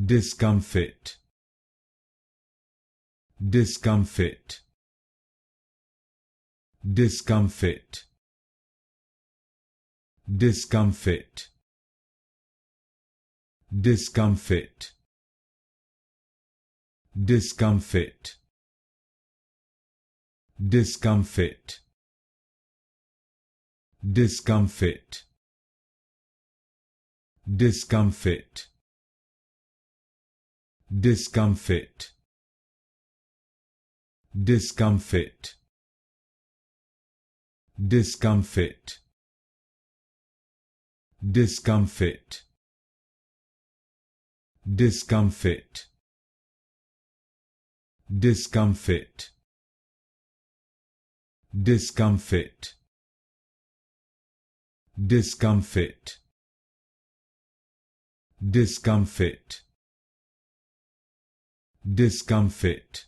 Discomfit. Discomfit. Discomfit. Discomfit. Discomfit. Discomfit. Discomfit. Discomfit. Discomfit. Discomfit. Discomfit. Discomfit. Discomfit. Discomfit. Discomfit. Discomfit. Discomfit. Discomfit. Discomfit.